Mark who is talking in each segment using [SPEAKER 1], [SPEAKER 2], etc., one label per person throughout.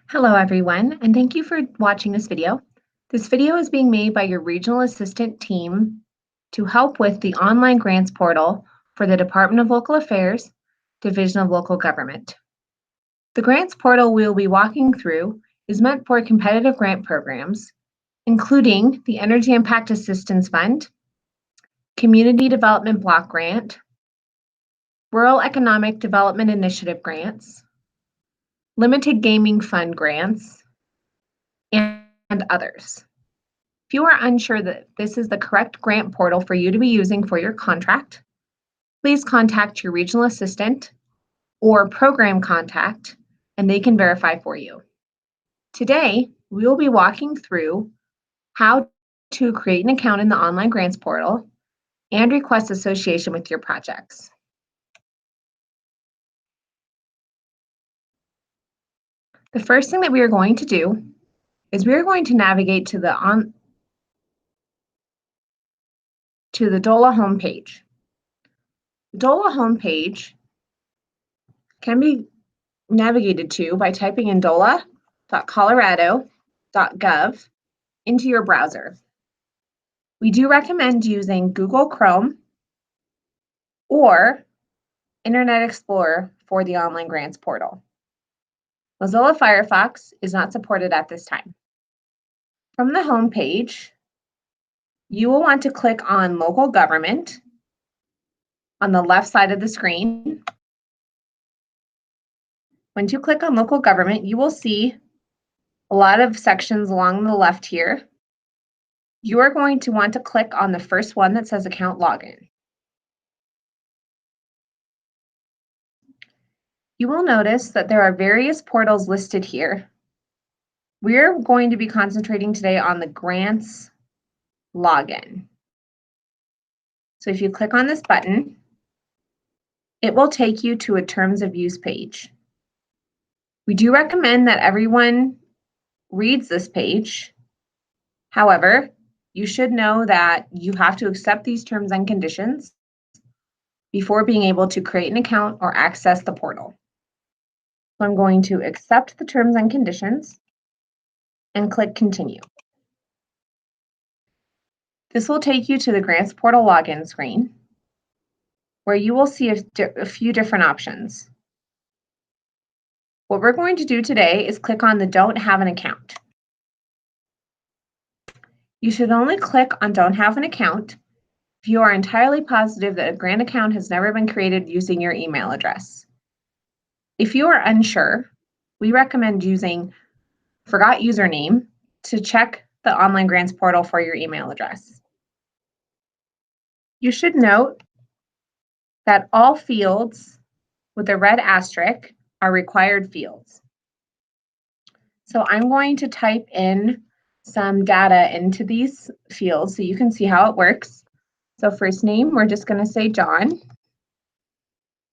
[SPEAKER 1] Hello everyone, and thank you for watching this video. This video is being made by your Regional Assistant team to help with the online grants portal for the Department of Local Affairs, Division of Local Government. The grants portal we'll be walking through is meant for competitive grant programs, including the Energy Impact Assistance Fund, Community Development Block Grant, Rural Economic Development Initiative grants, Limited Gaming Fund grants, and others. If you are unsure that this is the correct grant portal for you to be using for your contract, please contact your regional assistant or program contact, and they can verify for you. Today, we will be walking through how to create an account in the online grants portal and request association with your projects. The first thing that we are going to do is we are going to navigate to the DOLA homepage. The DOLA homepage can be navigated to by typing in dola.colorado.gov into your browser. We do recommend using Google Chrome or Internet Explorer for the online grants portal. Mozilla Firefox is not supported at this time. From the home page, you will want to click on Local Government on the left side of the screen. Once you click on Local Government, you will see a lot of sections along the left here. You are going to want to click on the first one that says Account Login. You will notice that there are various portals listed here. We're going to be concentrating today on the grants login. So if you click on this button, it will take you to a terms of use page. We do recommend that everyone reads this page. However, you should know that you have to accept these terms and conditions before being able to create an account or access the portal. So I'm going to accept the terms and conditions and click Continue. This will take you to the Grants Portal login screen, where you will see a few different options. What we're going to do today is click on the Don't Have an Account. You should only click on Don't Have an Account if you are entirely positive that a grant account has never been created using your email address. If you are unsure, we recommend using Forgot Username to check the online grants portal for your email address. You should note that all fields with a red asterisk are required fields. So I'm going to type in some data into these fields so you can see how it works. So first name, we're just going to say John.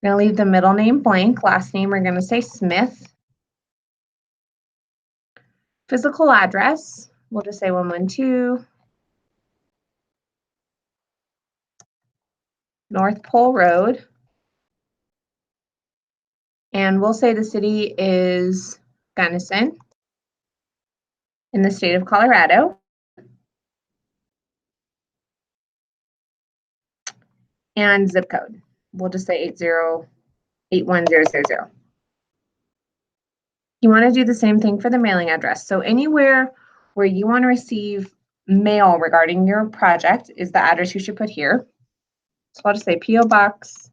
[SPEAKER 1] We're going to leave the middle name blank. Last name, we're going to say Smith. Physical address, we'll just say 112 North Pole Road. And we'll say the city is Gunnison in the state of Colorado. And zip code, we'll just say 81000. You want to do the same thing for the mailing address. So anywhere where you want to receive mail regarding your project is the address you should put here. So I'll just say P.O. Box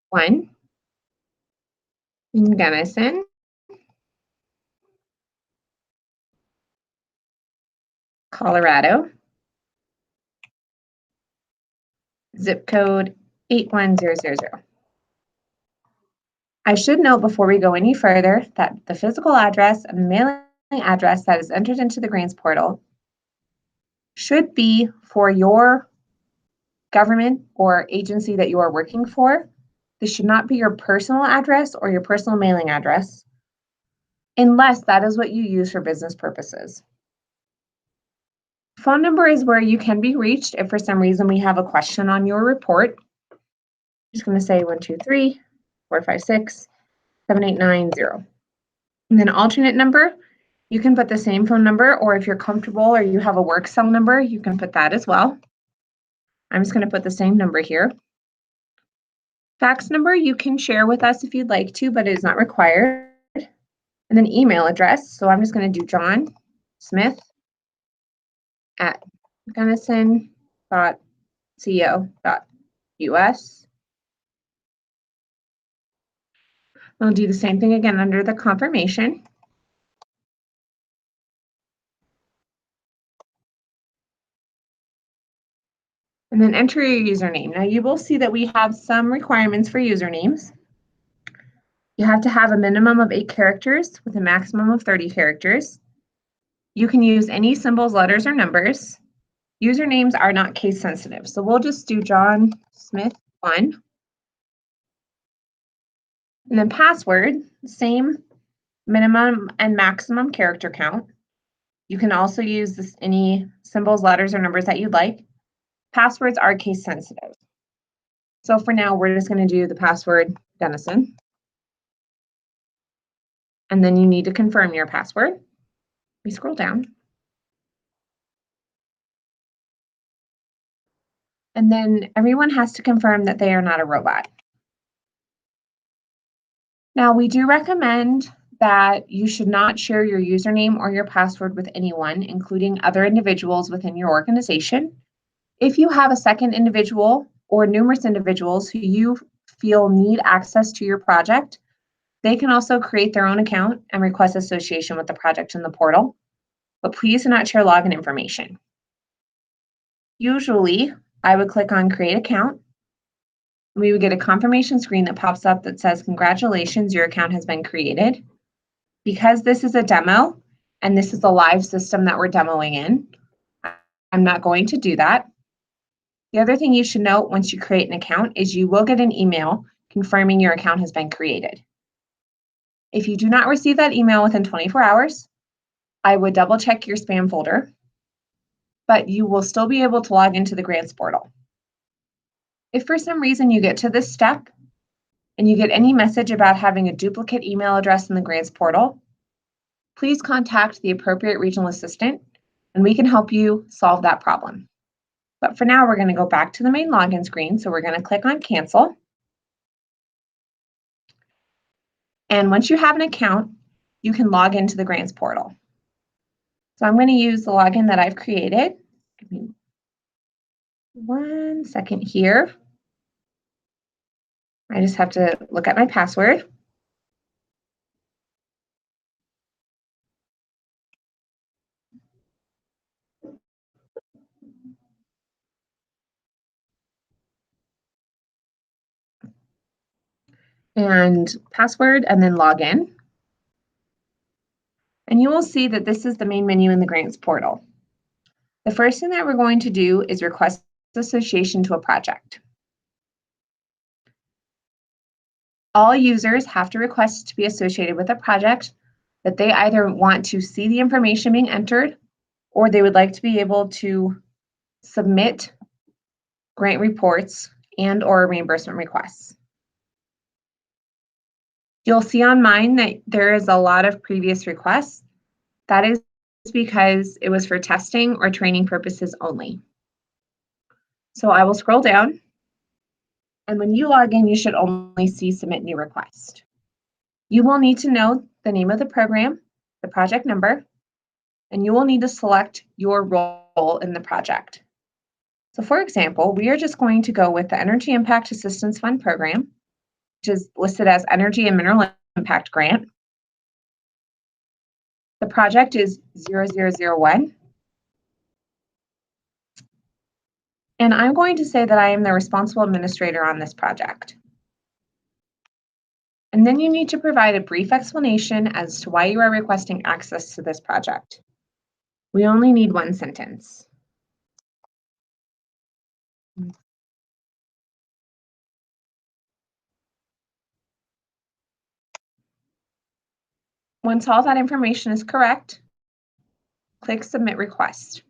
[SPEAKER 1] 1 in Gunnison. Colorado. Zip code 81000. I should note before we go any further that the physical address and mailing address that is entered into the grants portal should be for your government or agency that you are working for. This should not be your personal address or your personal mailing address, unless that is what you use for business purposes. Phone number is where you can be reached if for some reason we have a question on your report. I'm just going to say 123-456-7890. And then alternate number, you can put the same phone number, or if you're comfortable or you have a work cell number, you can put that as well. I'm just going to put the same number here. Fax number you can share with us if you'd like to, but it is not required. And then email address. So I'm just going to do John Smith at gunnison.co.us. I'll do the same thing again under the confirmation. And then enter your username. Now you will see that we have some requirements for usernames. You have to have a minimum of 8 characters with a maximum of 30 characters. You can use any symbols, letters, or numbers. Usernames are not case sensitive. So we'll just do John Smith 1. And then password, same minimum and maximum character count. You can also use any symbols, letters, or numbers that you'd like. Passwords are case sensitive. So for now, we're just going to do the password Dennison. And then you need to confirm your password. We scroll down. And then everyone has to confirm that they are not a robot. Now, we do recommend that you should not share your username or your password with anyone, including other individuals within your organization. If you have a second individual or numerous individuals who you feel need access to your project, they can also create their own account and request association with the project in the portal, but please do not share login information. Usually, I would click on Create Account. We would get a confirmation screen that pops up that says, congratulations, your account has been created. Because this is a demo and this is a live system that we're demoing in, I'm not going to do that. The other thing you should note once you create an account is you will get an email confirming your account has been created. If you do not receive that email within 24 hours, I would double check your spam folder, but you will still be able to log into the grants portal. If for some reason you get to this step and you get any message about having a duplicate email address in the grants portal, please contact the appropriate regional assistant and we can help you solve that problem. But for now, we're going to go back to the main login screen. So we're going to click on cancel. And once you have an account, you can log into the grants portal. So I'm going to use the login that I've created. Give me 1 second here. I just have to look at my password. And password, and then log in. And you will see that this is the main menu in the grants portal. The first thing that we're going to do is request association to a project. All users have to request to be associated with a project that they either want to see the information being entered or they would like to be able to submit grant reports and or reimbursement requests. You'll see on mine that there is a lot of previous requests. That is because it was for testing or training purposes only. So I will scroll down, and when you log in, you should only see Submit New Request. You will need to know the name of the program, the project number, and you will need to select your role in the project. So for example, we are just going to go with the Energy Impact Assistance Fund program, which is listed as Energy and Mineral Impact Grant. The project is 0001. And I'm going to say that I am the responsible administrator on this project. And then you need to provide a brief explanation as to why you are requesting access to this project. We only need 1 sentence. Once all that information is correct, click Submit Request.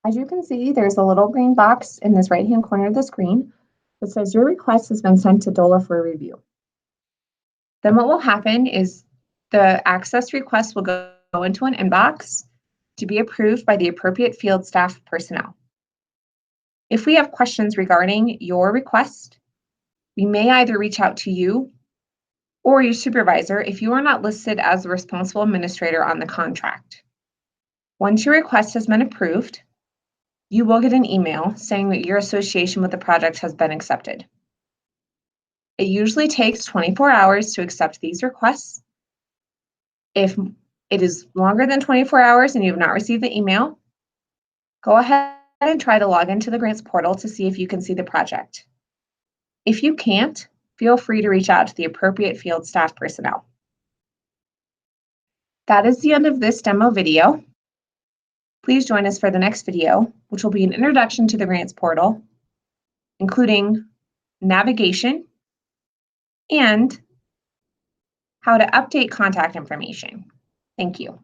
[SPEAKER 1] As you can see, there's a little green box in this right-hand corner of the screen that says your request has been sent to DOLA for review. Then what will happen is the access request will go into an inbox to be approved by the appropriate field staff personnel. If we have questions regarding your request, we may either reach out to you or your supervisor if you are not listed as the responsible administrator on the contract. Once your request has been approved, you will get an email saying that your association with the project has been accepted. It usually takes 24 hours to accept these requests. If it is longer than 24 hours and you have not received the email, go ahead and try to log into the grants portal to see if you can see the project. If you can't, feel free to reach out to the appropriate field staff personnel. That is the end of this demo video. Please join us for the next video, which will be an introduction to the grants portal, including navigation and how to update contact information. Thank you.